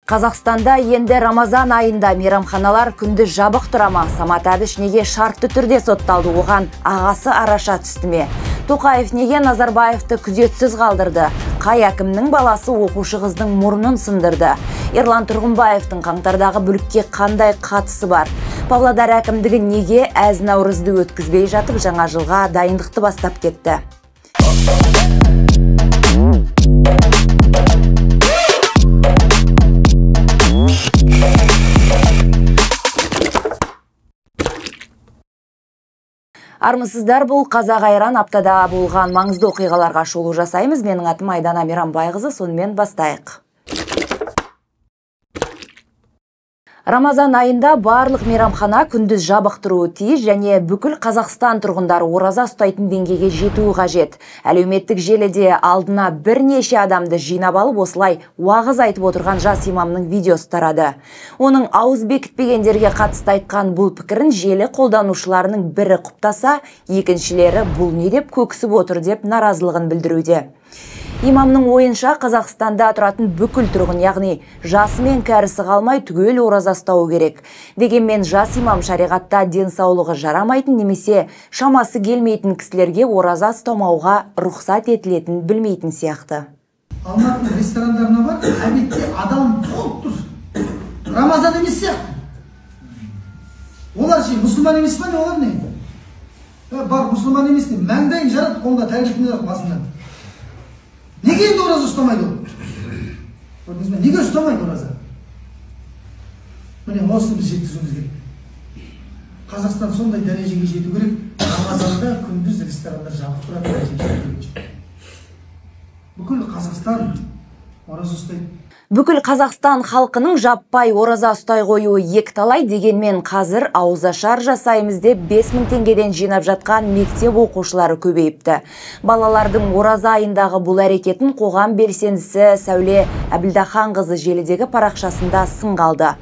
Қазақстанда енді Рамазан айында мейрамханалар күндіз жабық тұра ма? Самат Әбіш неге шартты түрде сотталды? Оған ағасы араша түсті ме? Тоқаев неге Назарбаевты күзетсіз қалдырды? Қай әкімнің баласы оқушы қыздың мұрнын сындырды? Ерлан Тұрғынбаевтың қаңтардағы бүлікке қандай қатысы бар? Павлодар әкімдігі неге әз наурызды өткізбей жатып жаңа жылға дайындықты бастап кетті? Армысыздар, бұл Қазақ Айран аптада болған маңызды оқиғаларға шолу жасаймыз. Менің атым Айдана Мейрамбайқызы, сонымен бастайық. Рамазан айында барлық мейрамхана күндіз жабық тұруы тиіс және бүкіл Қазақстан тұрғындары ораза ұстайтын деңгейге жетуі қажет. Әлеуметтік желіде алдына бірнеше адамды жинап алып осылай уағыз айтып отырған жас имамның видеосы тарады. Оның ауыз бекітпегендерге қатысты айтқан бұл пікірін желі қолданушыларының бірі құптаса, екіншілері бұл не деп көксіп отыр деп наразылығын білдіруде. Имамның ойынша Қазақстанда тұратын бүкіл тұрғын, яғни жасы мен кәрісі қалмай түгел ораза ұстауы керек. Дегенмен жас имам шариғатта денсаулығы жарамайтын немесе шамасы келмейтін кісілерге ораза ұстамауға рұқсат етілетінін білмейтін сияқты. Алматының ресторандарына бар, әбетте адам толып тұр. Рамазан емес сияқты. Олар мұсылман емес па не, олар не? Бар, мұсылман емес не? Мәңдайын жарады, қолда тәрбетіне жоқ басында. Неге енді ораза ұстамайды ол? Неге ұстамайды ораза? Міне осыны біз жеткізуіміз керек. Қазақстан сондай дәрежеге жету керек. Рамазанда күндіз ресторандар жабық тұратын дәрежеге жету керек. Бүкіл Қазақстан ораза ұстайды. Бүкіл Қазақстан халқының жаппай ораза ұстай қоюы екталай, дегенмен қазір ауызашар жасаймыз деп 5000 теңгеден жинап жатқан мектеп оқушылары көбейіпті. Балалардың ораза айындағы бұл әрекетін қоғам белсендісі Сәуле Әбілдаханқызы желідегі парақшасында сынға алды.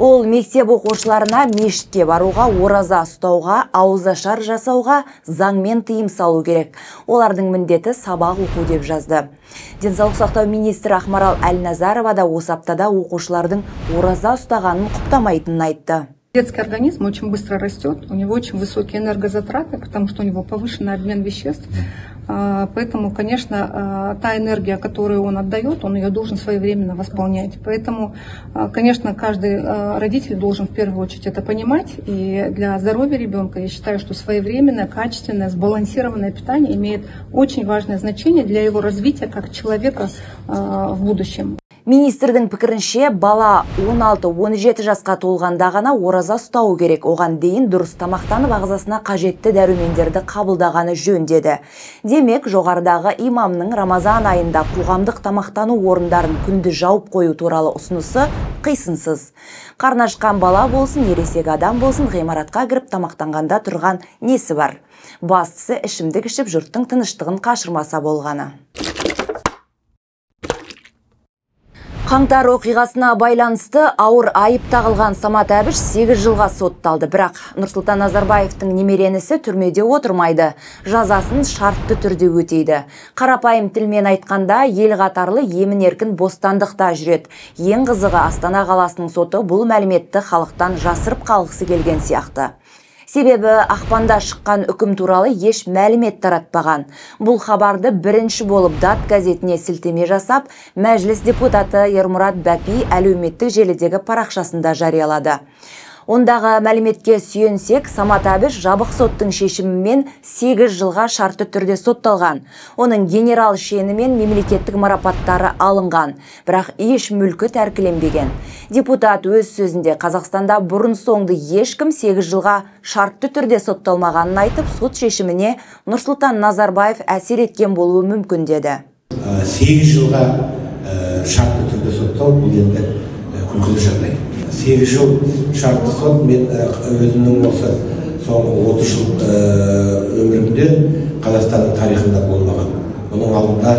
Ол мектеп оқушыларына мешітке баруға, ораза ұстауға, ауызашар жасауға заңмен тыйым салу керек. Олардың міндеті сабақ оқу деп жазды. Денсаулық сақтау министрі Ақмарал Әлназарова да осы аптада оқушылардың ораза ұстағанын құптамайтынын айтты. Детский организм очень быстро растет, у него очень высокие энергозатраты, потому что у него повышенный обмен веществ. Поэтому, конечно, та энергия, которую он отдает, он ее должен своевременно восполнять. Поэтому, конечно, каждый родитель должен в первую очередь это понимать. И для здоровья ребенка я считаю, что своевременное, качественное, сбалансированное питание имеет очень важное значение для его развития как человека в будущем. Министрдің пікірінше, бала 16-17 жасқа толғанда ғана ораза ұстауы керек. Оған дейін дұрыс тамақтанып ағзасына қажетті дәрумендерді қабылдағаны жөн деді. Демек, жоғарыдағы имамның Рамазан айында қоғамдық тамақтану орындарын күнді жауып қою туралы ұсынысы қисынсыз. Қарны ашқан бала болсын, ересек адам болсын, ғимаратқа кіріп тамақтанғанда тұрған несі бар? Бастысы ішімдік ішіп жұрттың тыныштығын қашырмаса болғаны. Қаңтар оқиғасына байланысты ауыр айып тағылған Самат Әбіш 8 жылға сотталды. Бірақ Нұрсұлтан Назарбаевтың немеренісі түрмеде отырмайды. Жазасын шартты түрде өтейді. Қарапайым тілмен айтқанда, ел қатарлы емін-еркін бостандықта жүреді. Ең қызығы, Астана қаласының соты бұл мәліметті халықтан жасырып қалғысы келген сияқты. Себебі ақпанда шыққан үкім туралы еш мәлімет таратпаған. Бұл хабарды бірінші болып Дат газетіне сілтеме жасап, мәжіліс депутаты Ермұрат Бәпи әлеуметтік желідегі парақшасында жариялады. Ондағы мәліметке сүйенсек, Самат Әбіш жабық соттың шешімімен 8 жылға шартты түрде сотталған. Оның генерал шені мен мемлекеттік марапаттары алынған, бірақ еш мүлкі тәркіленбеген. Депутат өз сөзінде Қазақстанда бұрын соңды ешкім 8 жылға шартты түрде сотталмағанын айтып, сот шешіміне Нұрсұлтан Назарбаев әсер еткен болуы мүмкін деді. 8 жылға шартты түрде соттау бұл енді күлкілі жағдай. 8 жыл шартты сот, мен өзімнің осы соңғы 30 жыл өмірімде Қазақстанның тарихында болмаған. Оның алдында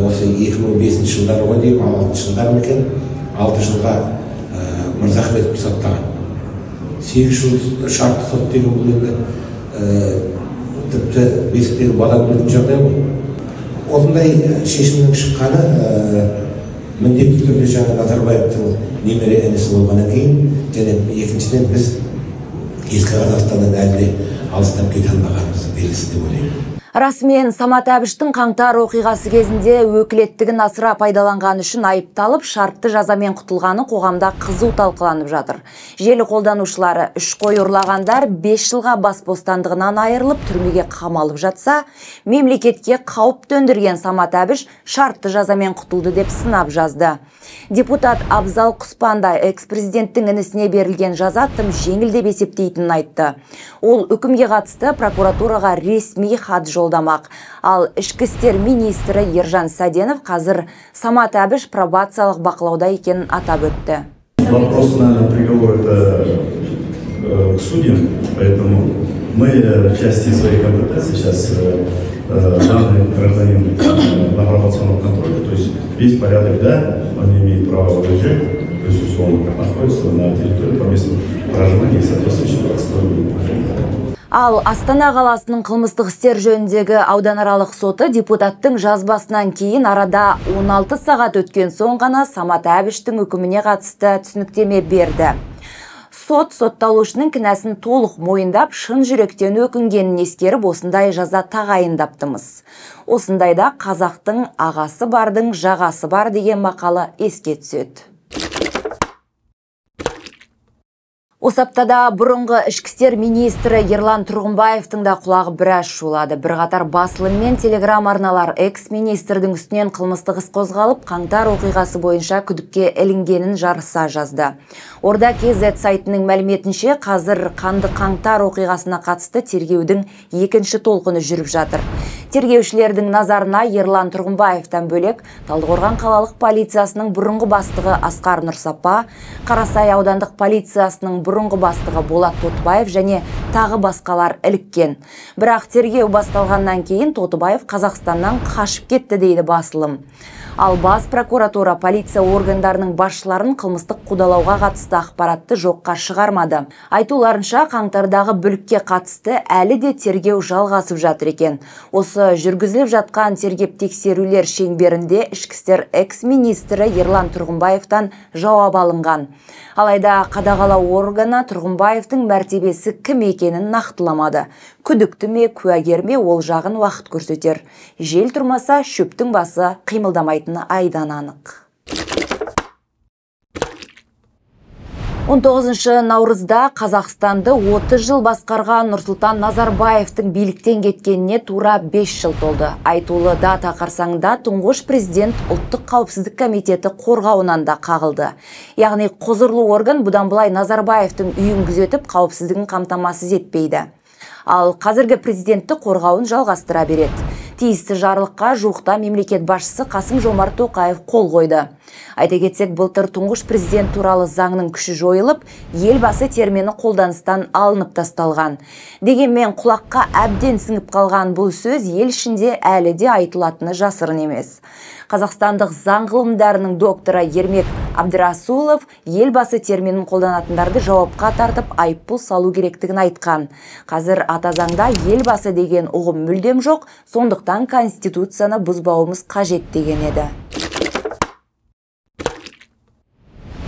осы 2005 жылдары ғой деймін, 6 жылдар екен, 6 жылға Мырзахметов соттаған. 8 жыл шартты сот деген бұл енді тіпті бесіктегі бала білетін жағдай ғой. Осындай шешімнің шыққаны міндетті түрде жаңа Назарбаевтың немере інісі болғаннан кейін, және екіншіден біз ескі Қазақстаннан әлі де алыстап кете алмағанымыз белгісі деп ойлаймын. Расымен Самат Әбіштің қаңтар оқиғасы кезінде өкілеттігін асыра пайдаланған үшін айыпталып, шартты жазамен құтылғаны қоғамда қызу талқыланып жатыр. Желі қолданушылары үш қой ұрлағандар 5 жылға бас бостандығынан айырылып, түрмеге қамалып жатса, мемлекетке қауіп төндірген Самат Әбіш шартты жазамен құтылды деп сынап жазды. Депутат Абзал Құспанда экс-президенттің інісіне берілген жаза тым жеңіл деп есептейтінін айтты. Ол үкімге қатысты прокуратураға ресми хат жолдамақ. Ал ішкі істер министрі Ержан Саденов қазір Самат Әбіш пробациялық бақылауда екенін атап өтті. Вопрос, наверное, приговор это к судьям, поэтому мы в части своей компетенции сейчас данный гражданин на пробационном контроле, то есть весь порядок, да, он не имеет права выезжать, то есть условно находится на территории по месту проживания и соответствующего расстояния. Ал Астана қаласының қылмыстық істер жөніндегі ауданаралық соты депутаттың жазбасынан кейін арада 16 сағат өткен соң ғана Самат Әбіштің үкіміне қатысты түсініктеме берді. Сот сотталушының кінәсін толық мойындап, шын жүректен өкінгенін ескеріп, осындай жаза тағайындаптымыз. Осындайда қазақтың ағасы бардың жағасы бар деген мақалы еске түседі. Осы аптада бұрынғы ішкі істер министрі Ерлан Тұрғынбаевтың да құлағы біраз шулады. Бірқатар басылым мен телеграм арналар экс-министрдің үстінен қылмыстық іс қозғалып, қаңтар оқиғасы бойынша күдікке ілінгенін жарыса жазды. Орда KZ сайтының мәліметінше, қазір қанды қаңтар оқиғасына қатысты тергеудің екінші толқыны жүріп жатыр. Тергеушілердің назарына Ерлан Тұрғынбаевтан бөлек Талдықорған қалалық полициясының бұрынғы бастығы Асқар Нұрсапа, Қарасай аудандық полициясының бұрынғы бастығы Болат Тотыбаев және тағы басқалар іліккен. Бірақ тергеу басталғаннан кейін Тотыбаев Қазақстаннан қашып кетті дейді басылым. Ал бас прокуратура полиция органдарының басшыларын қылмыстық қудалауға қатысты ақпаратты жоққа шығармады. Айтуларынша, қаңтардағы бүлікке қатысты әлі де тергеу жалғасып жатыр екен. Осы жүргізіліп жатқан тергеп тексерулер шеңберінде ішкі істер экс-министрі Ерлан Тұрғынбаевтан жауап алынған. Алайда қадағалау органы Тұрғынбаевтың мәртебесі кім екенін нақтыламады. Күдікті ме, куәгер ме, ол жағын уақыт көрсетер. Жел тұрмаса, шөптің басы қимылдамайтыны айдан анық. 19 наурызда Қазақстанды 30 жыл басқарған Нұрсұлтан Назарбаевтың биліктен кеткеніне тура 5 жыл толды. Айтулы дата қарсаңында тұңғыш президент ұлттық қауіпсіздік комитеті қорғауынан да қағылды. Яғни құзырлы орган бұдан былай Назарбаевтың үйін күзетіп қауіпсіздігін қамтамасыз етпейді. Ал қазіргі президентті қорғауын жалғастыра береді. Тиісті жарлыққа жуықта мемлекет басшысы Қасым-Жомарт Тоқаев қол қойды. Айта кетсек, былтыр тұңғыш президент туралы заңның күші жойылып, елбасы термині қолданыстан алынып тасталған. Дегенмен құлаққа әбден сіңіп қалған бұл сөз ел ішінде әлі де айтылатыны жасырын емес. Қазақстандық заң ғылымдарының докторы Ермек Абдрасулов елбасы терминін қолданатындарды жауапқа тартып айыппұл салу керектігін айтқан. Қазір ата заңда елбасы деген ұғым мүлдем жоқ, сондықтан конституцияны бұзбауымыз қажет деген еді.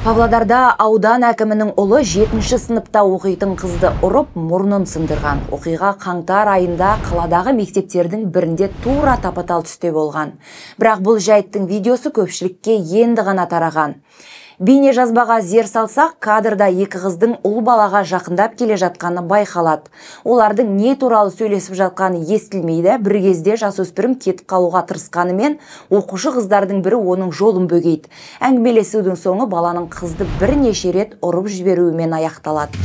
Павлодарда аудан әкімінің ұлы 7-ші сыныпта оқитын қызды ұрып, мұрнын сындырған. Оқиға қаңтар айында қаладағы мектептердің бірінде тура тапа-тал түсте болған. Бірақ бұл жайттың видеосы көпшілікке енді ғана тараған. Бейне жазбаға зер салсақ, кадрда екі қыздың ұл балаға жақындап келе жатқаны байқалады. Олардың не туралы сөйлесіп жатқаны естілмейді. Бір кезде жасөспірім кетіп қалуға тырысқанымен, оқушы қыздардың бірі оның жолын бөгейді. Әңгімелесудің соңы баланың қызды бірнеше рет ұрып жіберуімен аяқталады.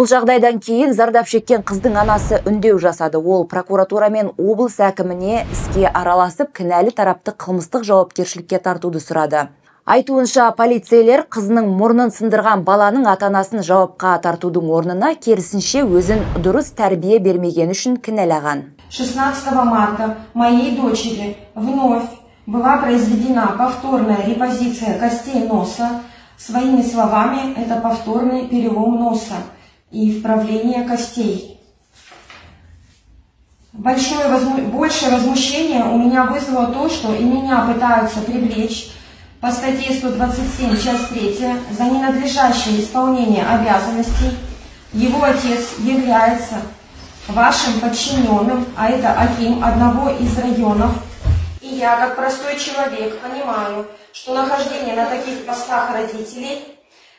Бұл жағдайдан кейін зардап шеккен қыздың анасы үндеу жасады. Ол прокуратура мен облыс әкіміне іске араласып, кінәлі тарапты қылмыстық жауапкершілікке тартуды сұрады. Айтуынша, полицейлер қызының мұрнын сындырған баланың ата-анасын жауапқа тартудың орнына керісінше өзін дұрыс тәрбие бермеген үшін кінәлаған. 16 марта моей дочери вновь была произведена повторная репозиция костей носа Своими словами, это повторный перелом носа и вправление костей. Большее возмущение у меня вызвало то, что и меня пытаются привлечь по статье 127, часть 3, за ненадлежащее исполнение обязанностей. Его отец является вашим подчиненным, а это аким одного из районов. И я, как простой человек, понимаю, что нахождение на таких постах родителей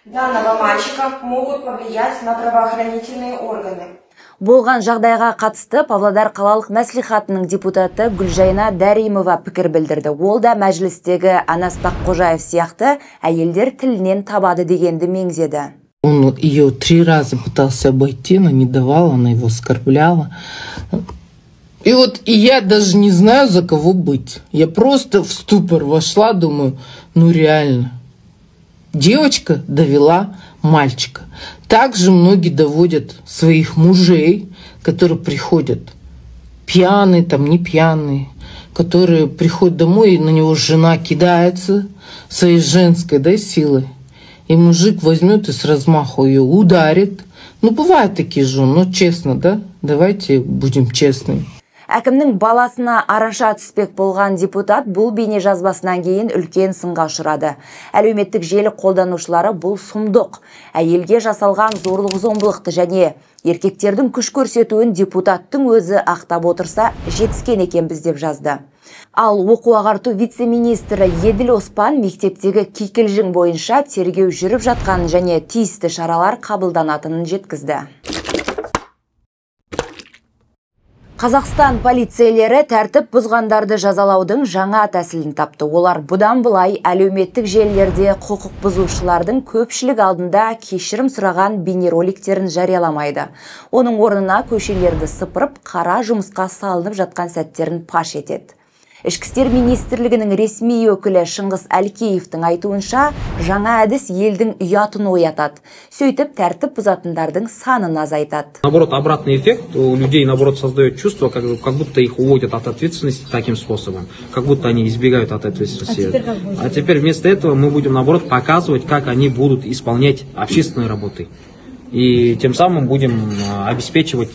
данного мальчика могут повлиять на правоохранительные органы. Болған жағдайға қатысты Павлодар қалалық мәслихатының депутаты Гүлжайна Дәримова пікір білдірді. Ол да мәжілістегі Анас Баққожаев сияқты әйелдер тілінен табады дегенді меңзеді. Он ее 3 раза пытался обойти, но не давала, она его оскорбляла. И я даже не знаю, за кого быть. Я просто в ступор вошла, думаю, ну реально. Девочка довела мальчика. Также многие доводят своих мужей, которые приходят пьяные, там не пьяные, которые приходят домой, и на него жена кидается своей женской, силой. И мужик возьмет и с размаху ее ударит. Ну, бывают такие жены, но честно, давайте будем честными. Әкімнің баласына араша түспек болған депутат бұл бейне жазбасынан кейін үлкен сынға ұшырады. Әлеуметтік желі қолданушылары бұл сұмдық, әйелге жасалған зорлық-зомбылықты және еркектердің күш көрсетуін депутаттың өзі ақтап отырса жетіскен екенбіз деп жазды. Ал оқу-ағарту вице-министрі Еділ Оспан мектептегі кикілжің бойынша тергеу жүріп жатқанын және тиісті шаралар қабылданатынын жеткізді. Қазақстан полицейлері тәртіп бұзғандарды жазалаудың жаңа тәсілін тапты. Олар бұдан былай әлеуметтік желілерде құқық бұзушылардың көпшілік алдында кешірім сұраған бейнероликтерін жарияламайды. Оның орнына көшелерді сыпырып, қара жұмысқа салынып жатқан сәттерін паш етеді. Ішкі істер министрлігінің ресми өкілі Шыңғыс Әлкеевтің айтуынша, жаңа әдіс елдің ұятын оятады. Сөйтіп, тәртіп бұзатындардың санын азайтады. Наоборот, обратный эффект у людей, наоборот, создает чувство, как будто их уводят от ответственности таким способом, как будто они избегают от ответственности. А теперь вместо этого мы будем, наоборот, показывать, как они будут исполнять общественные работы. И тем самым будем обеспечивать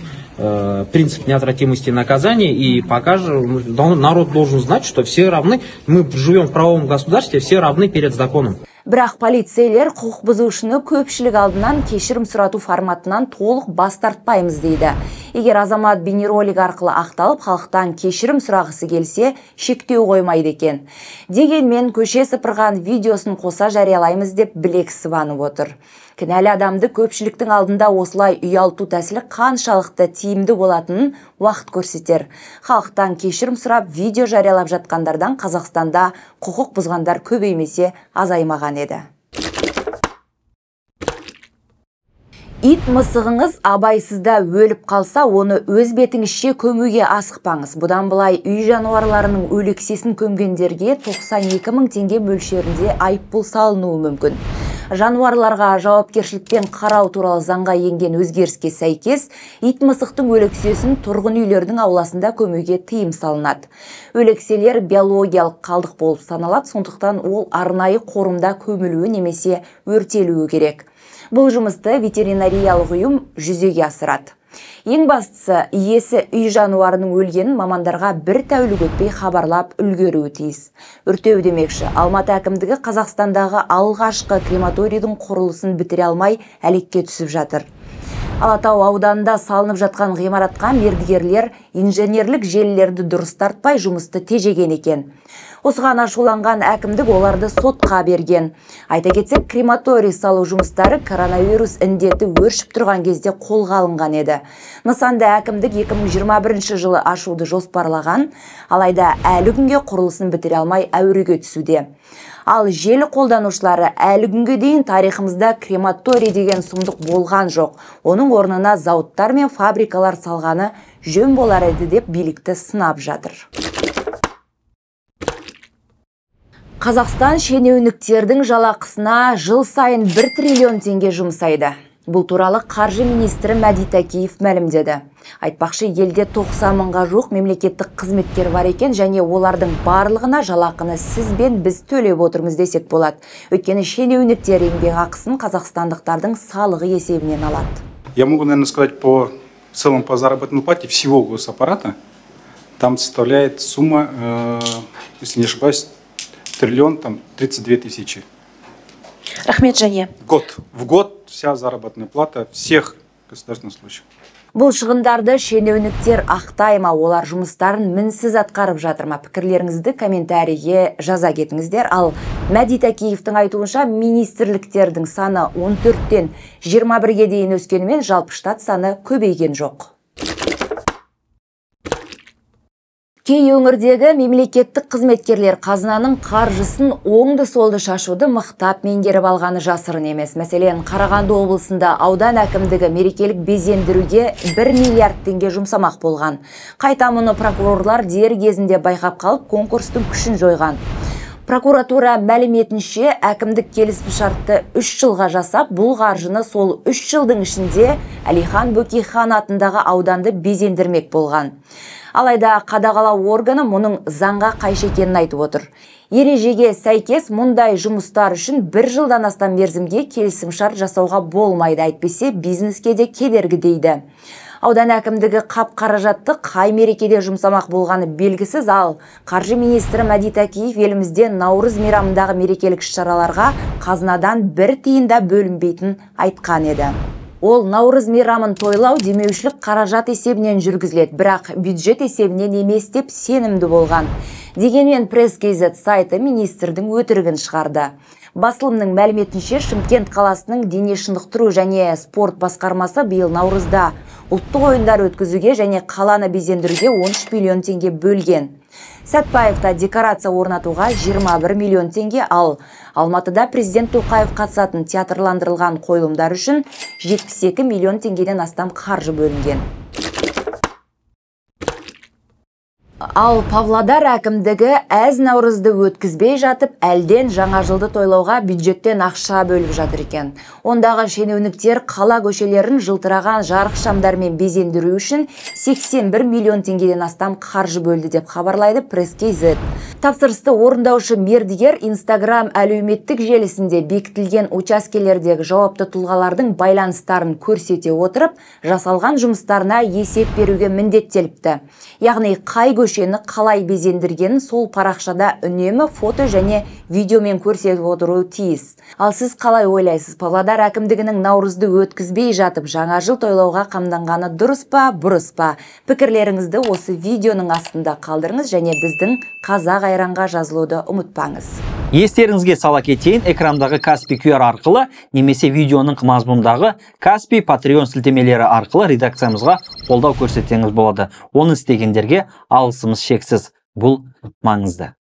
принцип неотвратимости наказания и покажем, народ должен знать, что все равны, мы живем в правовом государстве, все равны перед законом. Бірақ полицейлер құқық бұзушыны көпшілік алдынан кешірім сұрату форматынан толық бас тартпаймыз дейді. Егер азамат бейнеролик арқылы ақталып, халықтан кешірім сұрағысы келсе, шектеу қоймайды екен. Дегенмен көше сыпырған видеосын қоса жариялаймыз деп білек сыбанып отыр. Кінәлі адамды көпшіліктің алдында осылай ұялту тәсілі қаншалықты тиімді болатынын уақыт көрсетер. Халықтан кешірім сұрап, видео жариялап жатқандардан Қазақстанда құқық бұзғандар көбеймесе азаймаған еді. Ит мысығыңыз абайсызда өліп қалса, оны өз бетіңізше көмуге асықпаңыз. Бұдан былай үй жануарларының өлексесін көмгендерге 92 000 теңге мөлшерінде айыппұл салынуы мүмкін. Жануарларға жауапкершілікпен қарау туралы заңға енген өзгеріске сәйкес, ит мысықтың өлексесін тұрғын үйлердің ауласында көмуге тыйым салынады. Өлекселер биологиялық қалдық болып саналады, сондықтан ол арнайы қорымда көмілуі немесе өртелуі керек. Бұл жұмысты ветеринариялық ұйым жүзеге асырады. Ең бастысы, иесі үй жануарының өлгенін мамандарға бір тәулік өтпей хабарлап үлгеруі тиіс. Өртеу демекші, Алматы әкімдігі Қазақстандағы алғашқы крематорийдің құрылысын бітіре алмай әлекке түсіп жатыр. Алатау ауданында салынып жатқан ғимаратқа мердігерлер инженерлік желілерді дұрыс тартпай жұмысты тежеген екен. Осыған ашуланған әкімдік оларды сотқа берген. Айта кетсек, крематорий салу жұмыстары коронавирус індеті өршіп тұрған кезде қолға алынған еді. Нысанды әкімдік 2021 жылы ашуды жоспарлаған, алайда әлі күнге құрылысын бітіре алмай әуреге түсуде. Ал желі қолданушылары әлі күнге дейін тарихымызда крематорий деген сұмдық болған жоқ. Оның орнына зауыттар мен фабрикалар салғаны жөн болар еді деп билікті сынап жатыр. Қазақстан шенеуніктердің жалақысына жыл сайын 1 триллион теңге жұмсайды. Бұл туралы қаржы министрі Мәди Такиев мәлімдеді. Айтпақшы, елде 90 мыңға жуық мемлекеттік қызметкер бар екен, және олардың барлығына жалақыны сіз бен біз төлеп отырмыз десек болады. Өйткені шенеуніктер еңбек ақысын қазақстандықтардың салығы есебінен алады. Я могу, наверное, сказать в целом по заработной плате всего госаппарата. Там составляет сумма, если не ошибаюсь, 1 032 000. Рахмет Жане. В год вся заработная плата всех государственных служащих. Бұл шығындарды шенеуніктер ақтайма, олар жұмыстарын мінсіз атқарып жатырма? Пікірлеріңізді комментарийге жаза кетіңіздер. Ал Мәди Такиевтің айтуынша, министрліктердің саны 14-тен 21-ге дейін өскенімен жалпы штат саны көбейген жоқ. Кей өңірдегі мемлекеттік қызметкерлер қазынаның қаржысын оңды-солды шашуды мықтап меңгеріп алғаны жасырын емес. Мәселен, Қарағанды облысында аудан әкімдігі мерекелік безендіруге 1 миллиард теңге жұмсамақ болған. Қайта мұны прокурорлар дер кезінде байқап қалып, конкурстың күшін жойған. Прокуратура мәліметінше, әкімдік келісімшартты 3 жылға жасап, бұл қаржыны сол 3 жылдың ішінде Әлихан Бөкейхан атындағы ауданды безендірмек болған. Алайда қадағалау органы мұның заңға қайшы екенін айтып отыр. Ережеге сәйкес мұндай жұмыстар үшін 1 жылдан астам мерзімге келісімшарт жасауға болмайды, әйтпесе бизнеске де кедергі дейді. Аудан әкімдігі қап қаражатты қай мерекеде жұмсамақ болғаны белгісіз, ал қаржы министрі Мәди Такиев елімізде Наурыз мейрамындағы мерекелік шараларға қазынадан 1 тиын да бөлінбейтін айтқан еді. Ол Наурыз мейрамын тойлау демеушілік қаражат есебінен жүргізіледі, бірақ бюджет есебінен емес деп сенімді болған. Дегенмен Пресс-KZ сайты министрдің өтірігін шығарды. Басылымның мәліметінше, Шымкент қаласының дене шынықтыру және спорт басқармасы биыл Наурызда ұлттық ойындар өткізуге және қаланы безендіруге 13 миллион теңге бөлген. Сәтпаевта декорация орнатуға 21 миллион теңге, ал Алматыда президент Тоқаев қатысатын театрландырылған қойылымдар үшін 72 миллион теңгеден астам қаржы бөлінген. Ал Павлодар әкімдігі әз Наурызды өткізбей жатып, әлден жаңа жылды тойлауға бюджеттен ақша бөліп жатыр екен. Ондағы шенеуніктер қала көшелерін жылтыраған жарық шамдармен безендіру үшін 81 миллион теңгеден астам қаржы бөлді деп хабарлайды Пресс-KZ. Тапсырысты орындаушы мердігер Instagram әлеуметтік желісінде бекітілген учаскелердегі жауапты тұлғалардың байланыстарын көрсете отырып, жасалған жұмыстарына есеп беруге міндеттеліпті. Яғни қай көшені қалай безендіргенін сол парақшада үнемі фото және видеомен көрсетіп отыруы тиіс. Ал сіз қалай ойлайсыз? Павлодар әкімдігінің Наурызды өткізбей жатып, жаңа жыл тойлауға қамданғаны дұрыс па, бұрыс па? Пікірлеріңізді осы видеоның астында қалдырыңыз және біздің Қазақ Айранға жазылуды ұмытпаңыз. Естеріңізге сала кетейін, экрандағы Каспи QR арқылы немесе видеоның мазмұндағы Каспи Patreon сілтемелері арқылы редакциямызға қолдау көрсетсеңіз болады. Оны істегендерге алғысымыз шексіз. Бұл маңызды.